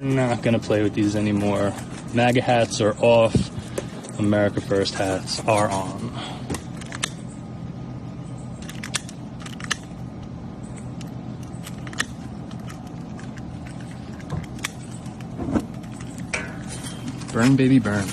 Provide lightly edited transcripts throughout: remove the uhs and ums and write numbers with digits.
Not gonna play with these anymore. MAGA hats are off. America First hats are on. Burn, baby, burn.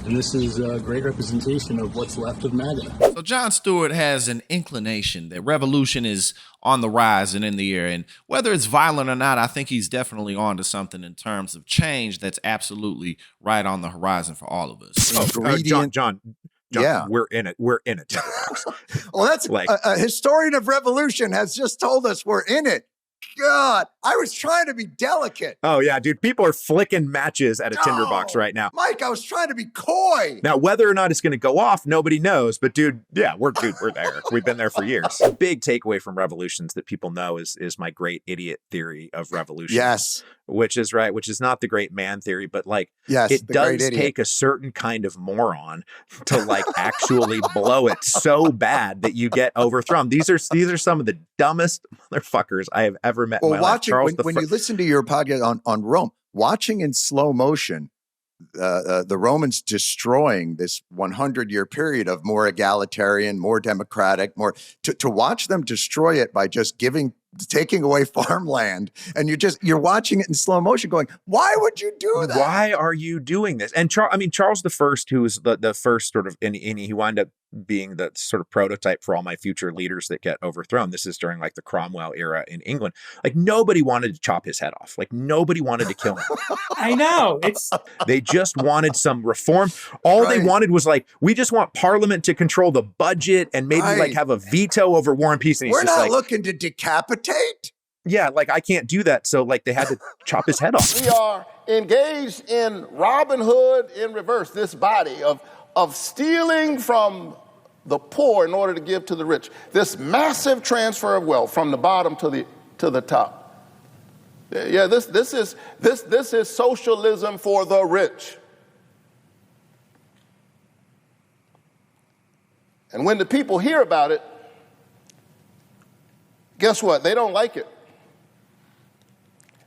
And this is a great representation of what's left of MAGA. So Jon Stewart has an inclination that revolution is on the rise and in the air. And whether it's violent or not, I think he's definitely on to something in terms of change that's absolutely right on the horizon for all of us. John, yeah, we're in it. We're in it. Well, that's like a historian of revolution has just told us we're in it. God, I was trying to be delicate. Oh, yeah, dude. People are flicking matches at a tinderbox right now. Mike, I was trying to be coy. Now, whether or not it's going to go off, nobody knows. But, dude, yeah, we're there. We've been there for years. The big takeaway from revolutions that people know is my great idiot theory of revolution. Yes. Which is right, which is not the great man theory, but like it does take a certain kind of moron to like actually blow it so bad that you get overthrown. These are some of the dumbest motherfuckers I have ever met. Well, in my life. when you listen to your podcast on Rome, watching in slow motion the Romans destroying this 100-year period of more egalitarian, more democratic, more to watch them destroy it by just taking away farmland, and you're watching it in slow motion going, why would you do that? Why are you doing this? And Charles I, who was the first sort of, and he wound up being the sort of prototype for all my future leaders that get overthrown. This is during like the Cromwell era in England. Like nobody wanted to chop his head off. Like nobody wanted to kill him. I know. They just wanted some reform. All they wanted was like, we just want Parliament to control the budget and maybe like have a veto over War and Peace. And we're not looking to decapitate. Yeah, like I can't do that. So like they had to chop his head off. We are engaged in Robin Hood in reverse, this body of stealing from the poor in order to give to the rich. This massive transfer of wealth from the bottom to the top. Yeah, this is socialism for the rich. And when the people hear about it, guess what? They don't like it.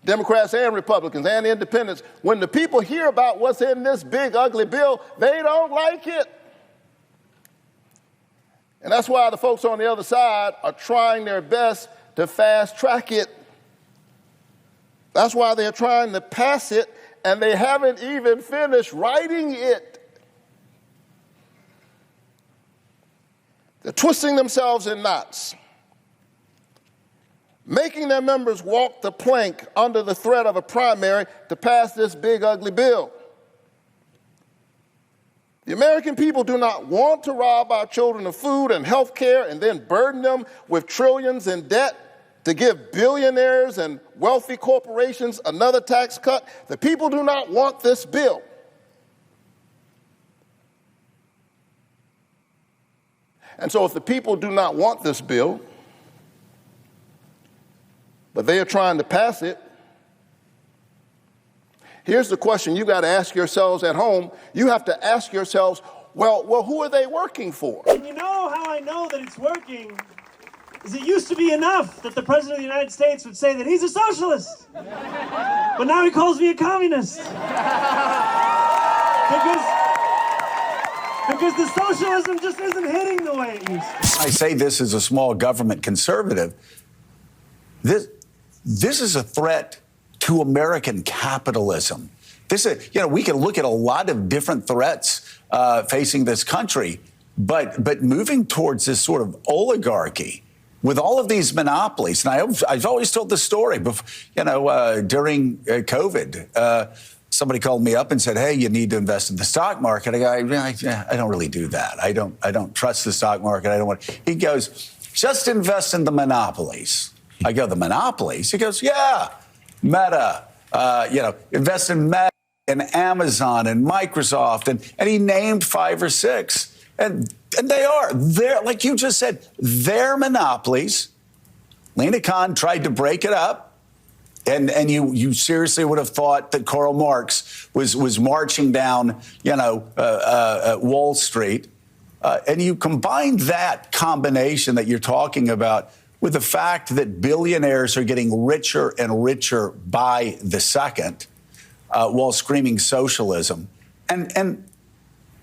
Democrats and Republicans and independents, when the people hear about what's in this big, ugly bill, they don't like it. And that's why the folks on the other side are trying their best to fast track it. That's why they're trying to pass it, and they haven't even finished writing it. They're twisting themselves in knots, making their members walk the plank under the threat of a primary to pass this big, ugly bill. The American people do not want to rob our children of food and health care and then burden them with trillions in debt to give billionaires and wealthy corporations another tax cut. The people do not want this bill. And so if the people do not want this bill, but they are trying to pass it, here's the question you got to ask yourselves at home. You have to ask yourselves, well, who are they working for? And you know how I know that it's working is it used to be enough that the President of the United States would say that he's a socialist. But now he calls me a communist. Because the socialism just isn't hitting the way it used to. I say this as a small government conservative. This is a threat to American capitalism. We can look at a lot of different threats facing this country, but moving towards this sort of oligarchy with all of these monopolies. And I've always told the story, during COVID. Somebody called me up and said, "Hey, you need to invest in the stock market." I go, I don't really do that. I don't trust the stock market. I don't want. He goes, "Just invest in the monopolies." I go, "The monopolies?" He goes, "Yeah, Meta. Invest in Meta and Amazon and Microsoft," and he named 5 or 6, and they're like you just said, they're monopolies. Lena Khan tried to break it up. And you seriously would have thought that Karl Marx was marching down, Wall Street. And you combine that combination that you're talking about with the fact that billionaires are getting richer and richer by the second while screaming socialism. And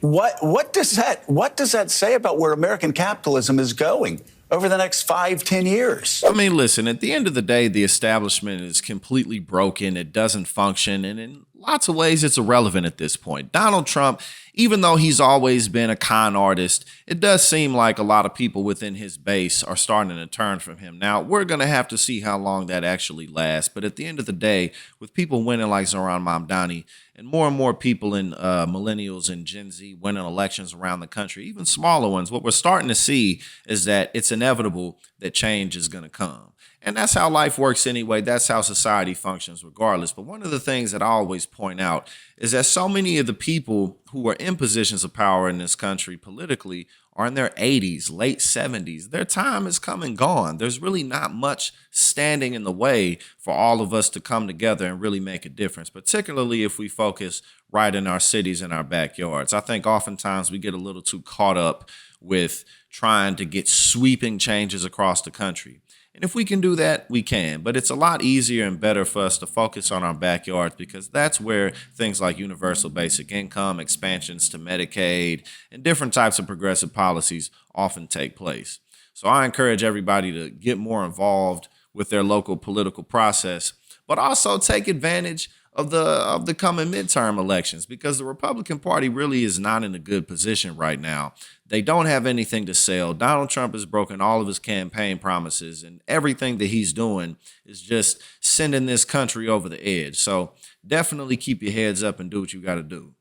what does that say about where American capitalism is going over the next 5-10 years? I mean, listen, at the end of the day, the establishment is completely broken. It doesn't function. And in lots of ways, it's irrelevant at this point. Donald Trump, even though he's always been a con artist, it does seem like a lot of people within his base are starting to turn from him. Now, we're going to have to see how long that actually lasts. But at the end of the day, with people winning like Zohran Mamdani and more people in millennials and Gen Z winning elections around the country, even smaller ones, what we're starting to see is that it's inevitable that change is going to come. And that's how life works anyway. That's how society functions regardless. But one of the things that I always point out is that so many of the people who are in positions of power in this country politically are in their 80s, late 70s. Their time is come and gone. There's really not much standing in the way for all of us to come together and really make a difference, particularly if we focus right in our cities and our backyards. I think oftentimes we get a little too caught up with trying to get sweeping changes across the country. And if we can do that, we can. But it's a lot easier and better for us to focus on our backyards because that's where things like universal basic income, expansions to Medicaid, and different types of progressive policies often take place. So I encourage everybody to get more involved with their local political process, but also take advantage of the coming midterm elections because the Republican Party really is not in a good position right now. They don't have anything to sell. Donald Trump has broken all of his campaign promises, and everything that he's doing is just sending this country over the edge. So definitely keep your heads up and do what you got to do.